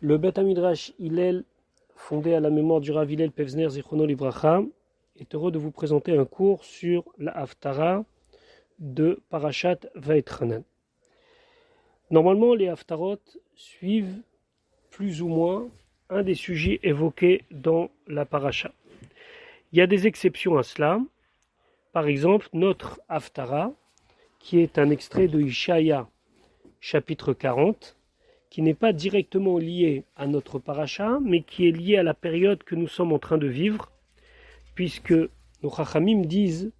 Le Beth Midrash Hillel, fondé à la mémoire du Rav Hillel Pevzner Zichrono Livracha, est heureux de vous présenter un cours sur la Haftara de Parashat Vaetchanan. Normalement, les Haftarot suivent plus ou moins un des sujets évoqués dans la Parasha. Il y a des exceptions à cela. Par exemple, notre Haftara, qui est un extrait de Ishaïa, chapitre 40, qui n'est pas directement lié à notre Parasha, mais qui est lié à la période que nous sommes en train de vivre, puisque nos Chachamim disent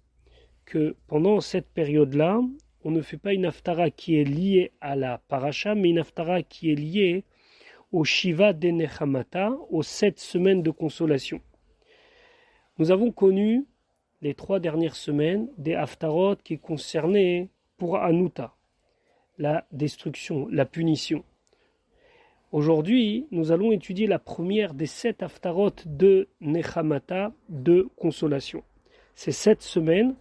que pendant cette période-là, on ne fait pas une Haftara qui est liée à la Parasha, mais une Haftara qui est liée au Shiva de Nechamata, aux 7 semaines de consolation. Nous avons connu les 3 dernières semaines des Haftarot qui concernaient pour Anuta, la destruction, la punition. Aujourd'hui, nous allons étudier la première des 7 Haftarot de Nechamata, de consolation. Ces 7 semaines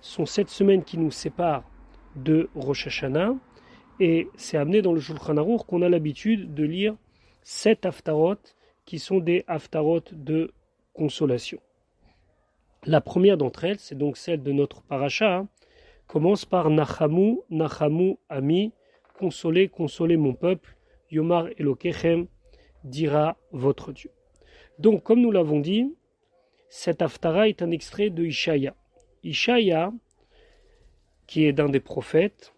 sont 7 semaines qui nous séparent de Rosh Hashanah, et c'est amené dans le Shulchan Aruch qu'on a l'habitude de lire 7 Haftarot qui sont des Haftarot de consolation. La première d'entre elles, c'est donc celle de notre Parasha, commence par Nachamu, Nachamu, Ami, consolez, consolez mon peuple, Yomar Elokechem, dira votre Dieu. Donc, comme nous l'avons dit, cette Haftara est un extrait de Ishaïa. Ishaïa, qui est d'un des prophètes,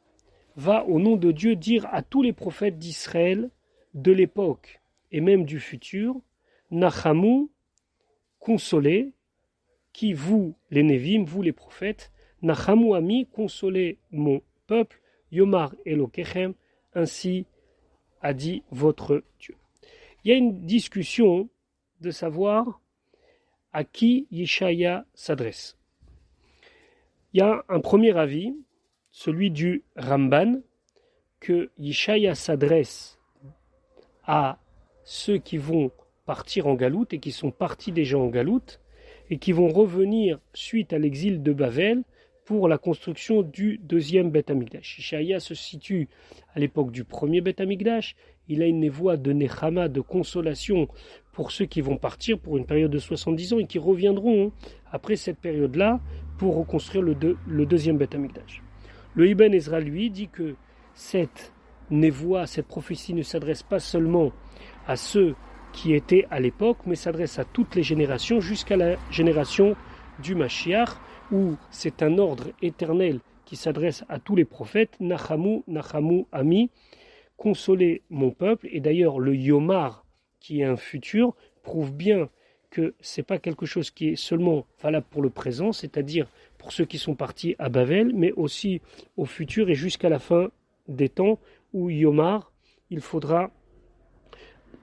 va au nom de Dieu dire à tous les prophètes d'Israël de l'époque et même du futur, Nachamu, consolez, qui vous, les Névim, vous les prophètes, Nachamu Ami, consolez mon peuple, Yomar Elokechem, ainsi a dit votre Dieu. Il y a une discussion de savoir à qui Yeshaïa s'adresse. Il y a un premier avis, celui du Ramban, que Yeshaïa s'adresse à ceux qui vont partir en galoute et qui sont partis déjà en galoute et qui vont revenir suite à l'exil de Bavel pour la construction du deuxième Beth Amikdash. Yeshaïa se situe à l'époque du premier Beth Amikdash. Il a une névoie de Nechama, de consolation pour ceux qui vont partir pour une période de 70 ans et qui reviendront après cette période-là pour reconstruire le deuxième Beth Amikdash. Le Ibn Ezra, lui, dit que cette névoie, cette prophétie ne s'adresse pas seulement à ceux qui étaient à l'époque, mais s'adresse à toutes les générations jusqu'à la génération du Mashiach, où c'est un ordre éternel qui s'adresse à tous les prophètes, Nachamu, Nachamu, Ami, consolez mon peuple. Et d'ailleurs, le Yomar, qui est un futur, prouve bien que ce n'est pas quelque chose qui est seulement valable pour le présent, c'est-à-dire pour ceux qui sont partis à Bavel, mais aussi au futur et jusqu'à la fin des temps, où Yomar, il faudra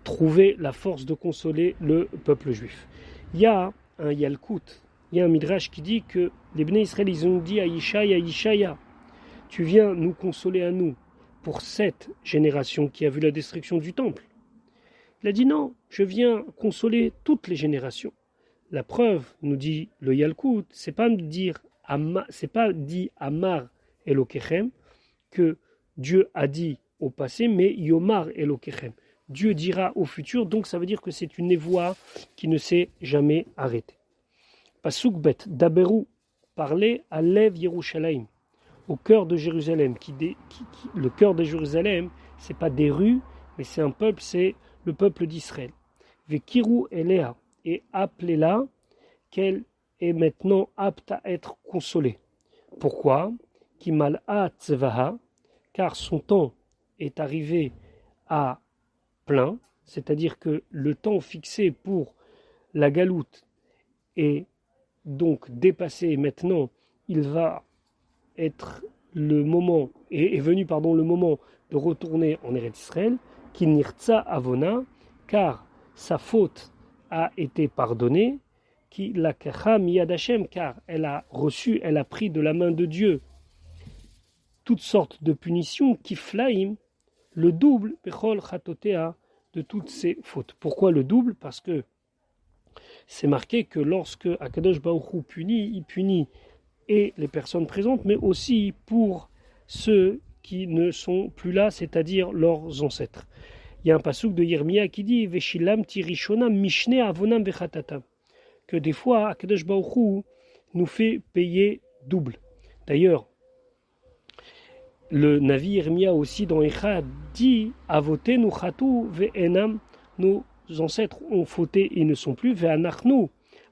trouver la force de consoler le peuple juif. Il y a un Yalkut, il y a un Midrash qui dit que les Bnei Israël, ils ont dit à Yeshaïa, tu viens nous consoler à nous pour cette génération qui a vu la destruction du temple. Il a dit non, je viens consoler toutes les générations. La preuve, nous dit le Yalkut, c'est pas dit Amar Elokechem, que Dieu a dit au passé, mais Yomar Elokechem. Dieu dira au futur, donc ça veut dire que c'est une névoie qui ne s'est jamais arrêtée. Pasuk Bet, Daberu, parler à Lev Yerushalayim, au cœur de Jérusalem. Le cœur de Jérusalem, c'est pas des rues, mais c'est un peuple, c'est le peuple d'Israël. Vekiru Elea, et appelez-la, qu'elle est maintenant apte à être consolée. Pourquoi? Kimal'a tzvaha, car son temps est arrivé à plein, c'est-à-dire que le temps fixé pour la galoute est donc dépassé. Maintenant, il va être le moment, est venu le moment de retourner en Eretz Israël, qui nirtza avona, car sa faute a été pardonnée, qui lakacha miyad Hashem, car elle a reçu, elle a pris de la main de Dieu toutes sortes de punitions, kiflaim, le double, bechol chatotea, de toutes ses fautes. Pourquoi le double? Parce que c'est marqué que lorsque Akadosh Baruch Hu punit, il punit et les personnes présentes, mais aussi pour ceux qui ne sont plus là, c'est-à-dire leurs ancêtres. Il y a un passouk de Yirmia qui dit Veshilam tirishona mishne avonam vechatatam, que des fois Akadosh Baruch Hu nous fait payer double. D'ailleurs, le Navi Yirmia aussi dans Echad dit Avotenu chatu ve'enam, nos ancêtres ont fauté et ne sont plus, ve'anachnu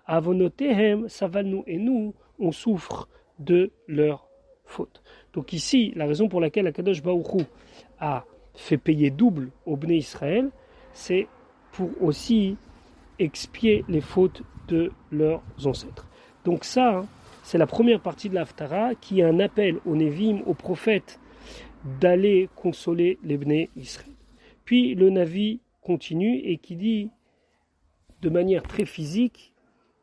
avonotehem savalnu, et nous on souffre de leur faute. Donc ici, la raison pour laquelle Akadosh Baruch Hu a fait payer double au Bnei Israël, c'est pour aussi expier les fautes de leurs ancêtres. Donc ça, c'est la première partie de l'Haftara qui est un appel aux Névim, aux prophètes, d'aller consoler les Bnei Israël. Puis le Navi continue et qui dit de manière très physique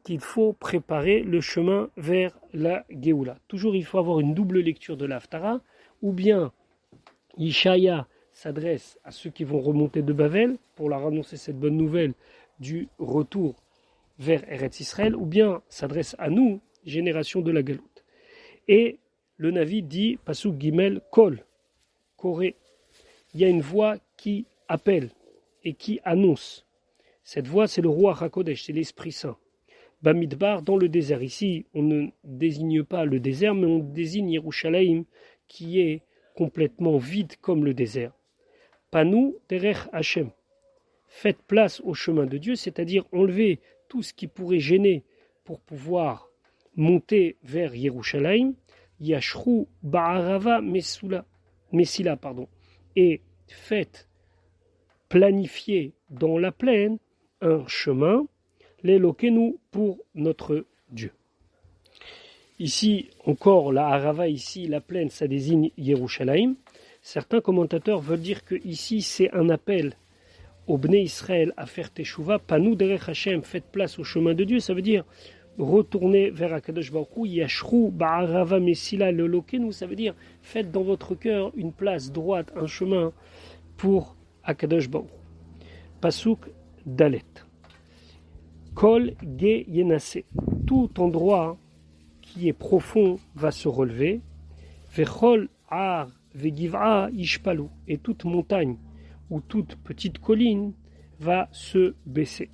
qu'il faut préparer le chemin vers la Géoula. Toujours il faut avoir une double lecture de l'Haftara, ou bien Yeshaya s'adresse à ceux qui vont remonter de Bavel pour leur annoncer cette bonne nouvelle du retour vers Eretz Israël, ou bien s'adresse à nous, génération de la Galoute. Et le Navi dit, Pasuk Gimel, Kol, Koré. Il y a une voix qui appelle et qui annonce. Cette voix, c'est le roi HaKodesh, c'est l'Esprit Saint. Bamidbar, dans le désert. Ici, on ne désigne pas le désert, mais on désigne Yerushalayim, qui est complètement vide comme le désert. Panou derech Hashem. Faites place au chemin de Dieu, c'est-à-dire enlever tout ce qui pourrait gêner pour pouvoir monter vers Yerushalayim. Yashru ba'arava Messila, et faites planifier dans la plaine un chemin, l'Elokenu, pour notre Dieu. Ici, encore, la Arava, ici, la plaine, ça désigne Yerushalayim. Certains commentateurs veulent dire que ici, c'est un appel au Bnei Israël à faire Teshuvah, Panou derech Hashem, faites place au chemin de Dieu, ça veut dire retournez vers Akadosh Baruch Hu, Yashru ba'arava Messila l'Elokenu, ça veut dire faites dans votre cœur une place droite, un chemin pour Akadosh Baruch Hu. Pasuk Dalet. Kol ge yenase, tout endroit qui est profond va se relever. Vechol ar vegiv'a ishpalu, et toute montagne ou toute petite colline va se baisser.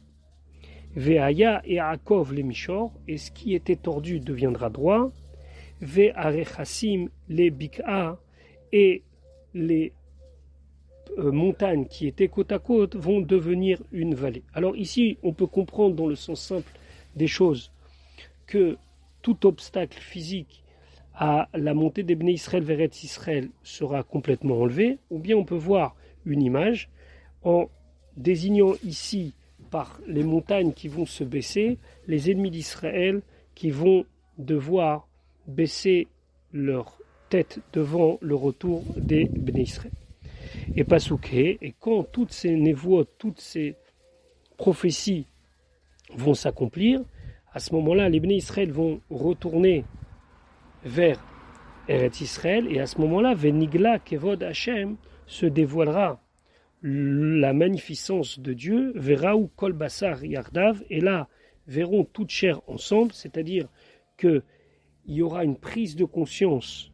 Ve'aya et Yaakov les Mishor, et ce qui était tordu deviendra droit. Ve'arechassim les Bik'a, et les montagnes qui étaient côte à côte vont devenir une vallée. Alors ici, on peut comprendre dans le sens simple des choses que tout obstacle physique à la montée des Bnei Israël vers Eretz Israël sera complètement enlevé, ou bien on peut voir une image en désignant ici par les montagnes qui vont se baisser, les ennemis d'Israël qui vont devoir baisser leur tête devant le retour des Bnei Israël. Et Pasouké, et quand toutes ces névoies, toutes ces prophéties vont s'accomplir, à ce moment-là, les Bnei Israël vont retourner vers Eretz Israël, et à ce moment-là, Venigla Kevod Hashem, se dévoilera la magnificence de Dieu, Veraou Kol Basar Yardav, et là, verront toute chair ensemble, c'est-à-dire qu'il y aura une prise de conscience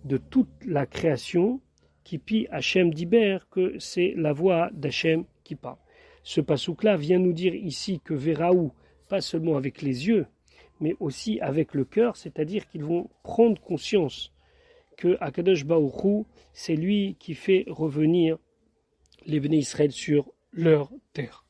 de toute la création, qui pie Hachem d'Iber, que c'est la voix d'Hachem qui parle. Ce passouk-là vient nous dire ici que Veraou, pas seulement avec les yeux, mais aussi avec le cœur, c'est-à-dire qu'ils vont prendre conscience que Akadosh Baruch Hu, c'est lui qui fait revenir les Bnei Israël sur leur terre.